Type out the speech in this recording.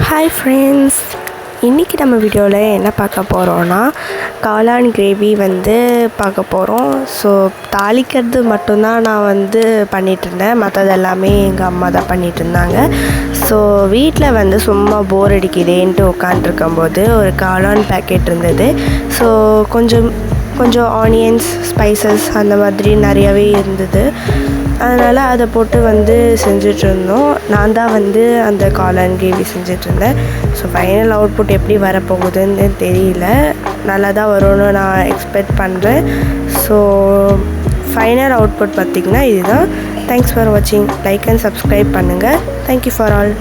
Hi friends, இன்றைக்கி நம்ம வீடியோவில் என்ன பார்க்க போகிறோன்னா காளான் கிரேவி பார்க்க போகிறோம். ஸோ தாளிக்கிறது மட்டும்தான் நான் பண்ணிகிட்ருந்தேன், மற்றது எல்லாமே எங்கள் அம்மா தான் பண்ணிகிட்ருந்தாங்க. ஸோ வீட்டில் சும்மா போர் அடிக்குதேன்ட்டு உட்காண்ட்ருக்கும்போது ஒரு காளான் பேக்கெட் இருந்தது. ஸோ கொஞ்சம் ஆனியன்ஸ், ஸ்பைசஸ் அந்த மாதிரி நிறையவே இருந்தது. அதனால் அதை போட்டு செஞ்சிட்ருந்தோம். நான் தான் அந்த காளான் கிரேவி செஞ்சிட்ருந்தேன். ஸோ ஃபைனல் அவுட்புட் எப்படி வரப்போகுதுன்னு தெரியல. நல்லா தான் வரும்னு நான் எக்ஸ்பெக்ட் பண்ணுறேன். ஸோ ஃபைனல் அவுட்புட் பார்த்திங்கன்னா இதுதான். தேங்க்ஸ் ஃபார் வாட்சிங். லைக் அண்ட் சப்ஸ்கிரைப் பண்ணுங்கள். Thank you for all.